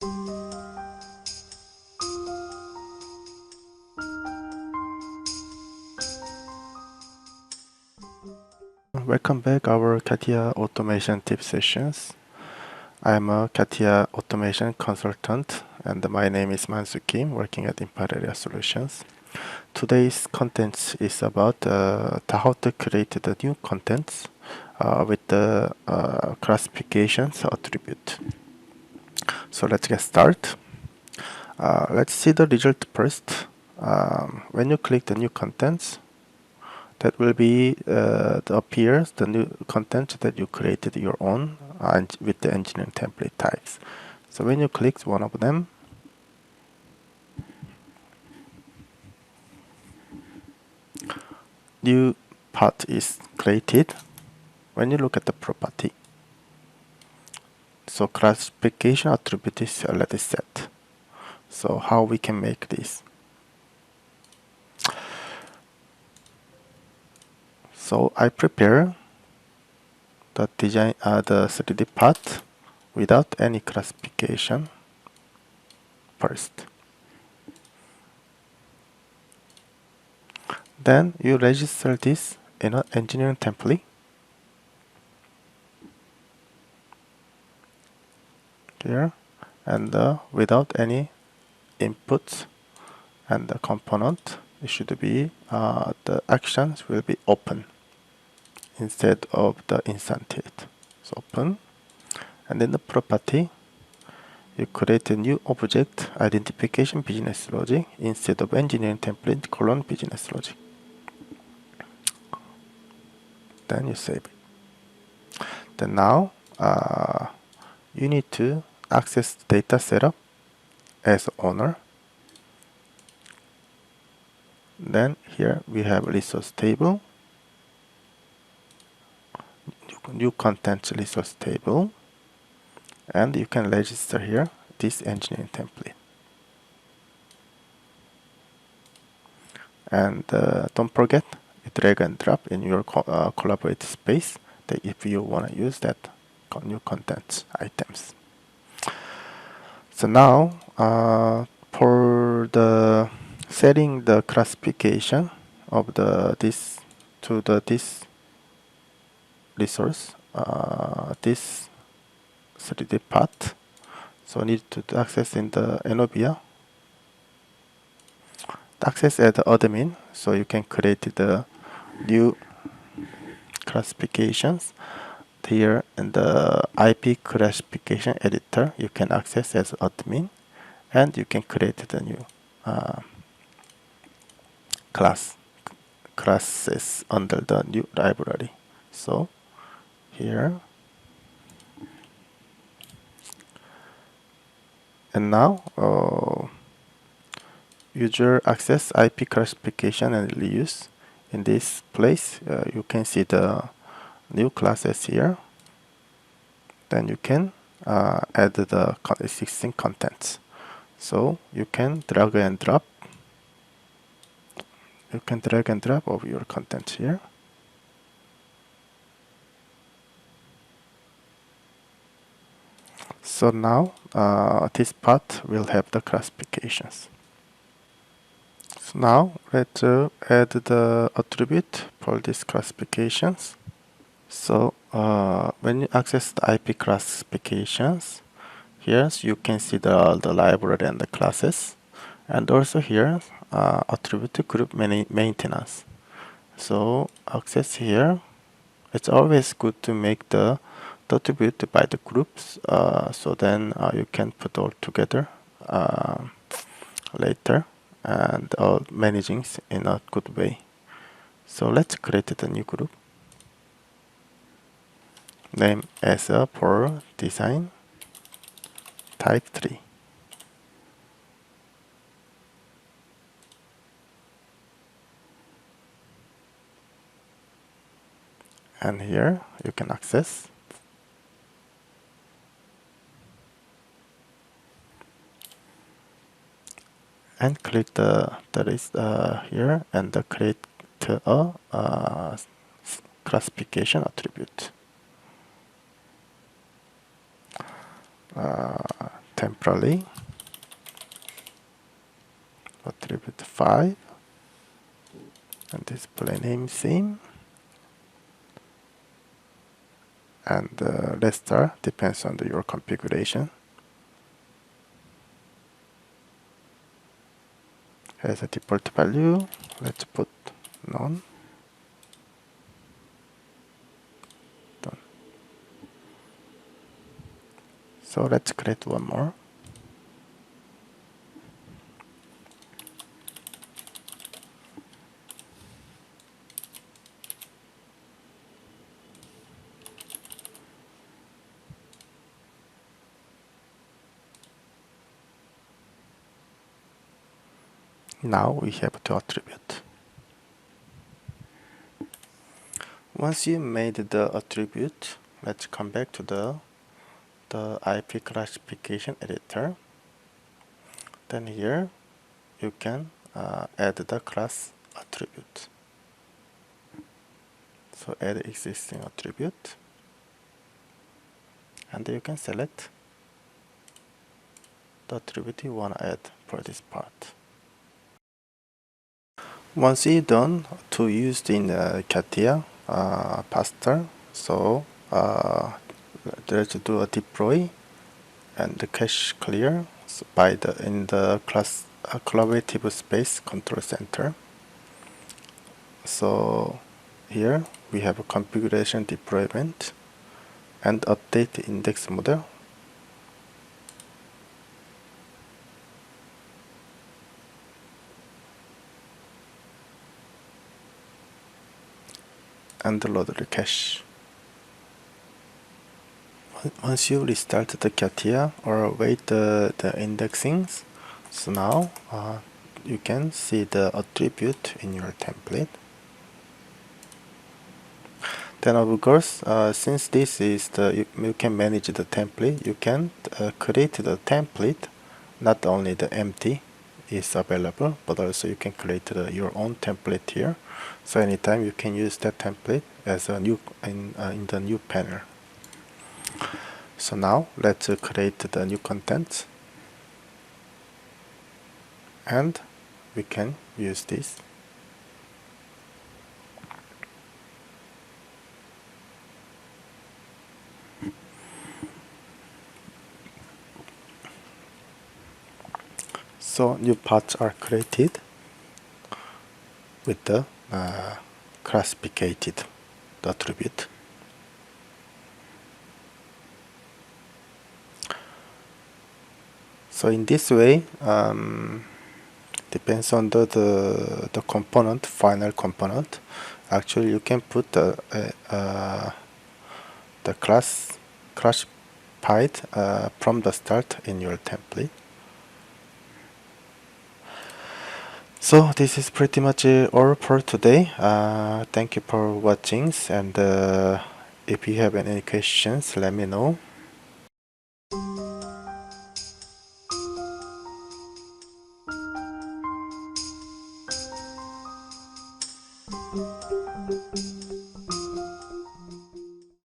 Welcome back our CATIA automation tip sessions. I'm a CATIA automation consultant and my name is Mansu Kim, working at Impararia Solutions. Today's content is about how to create the new contents with the classifications attribute. So let's get started. Let's see the result first. When you click the new contents, that will be appears the new content that you created your own and with the engineering template types. So when you click one of them, new part is created. When you look at the property, so classification attribute is already set. So how we can make this? So I prepare the design, the 3D part without any classification first. Then you register this in an engineering template. Here, and without any inputs and the component, it should be the actions will be open instead of the instantiate. So open, and then the property, you create a new object identification business logic instead of engineering template colon business logic. Then you save it. Then now you need to access the data setup as owner. Then here we have resource table, new content resource table, and you can register here this engineering template. And don't forget, drag and drop in your collaborate space that if you want to use that new content items. So now for the setting the classification of this to this resource, this 3D part, so need to access in the Enobia. Access as the admin, so you can create the new classifications. Here in the IP classification editor, you can access as admin, and you can create the new classes under the new library. So here, and now user access IP classification and reuse. In this place, you can see the new classes here. Then you can add the existing contents. So you can drag and drop. You can drag and drop of your content here. So now this part will have the classifications. So now let's add the attribute for these classifications. So when you access the IP classifications, here you can see the library and the classes, and also here attribute group maintenance. So access here. It's always good to make the attribute by the groups, so then you can put all together later and managing in a good way. So let's create the new group. Name as for design type 3. And here you can access. And click the list here and create a classification attribute. temporarily attribute 5 and display name same, and restart depends on your configuration. As a default value, let's put none. Done. So let's create one more. Now we have two attributes. Once you made the attribute, let's come back to the IP classification editor. Then here you can add the class attribute. So add existing attribute, and you can select the attribute you want to add for this part. Once you're done to use in CATIA faster, so let's do a deploy and the cache clear by in the class collaborative space control center. So here we have a configuration deployment and update index model. And load the cache. Once you restart the CATIA or wait the indexings, so now you can see the attribute in your template. Then of course, since this is you can manage the template, you can create the template. Not only the empty is available, but also you can create your own template here. So anytime you can use that template as a new in the new panel. So now let's create the new content, and we can use this. So new parts are created with the classified attribute. So in this way, depends on the component, final component. Actually, you can put the classified from the start in your template. So this is pretty much all for today. Thank you for watching, and if you have any questions, let me know.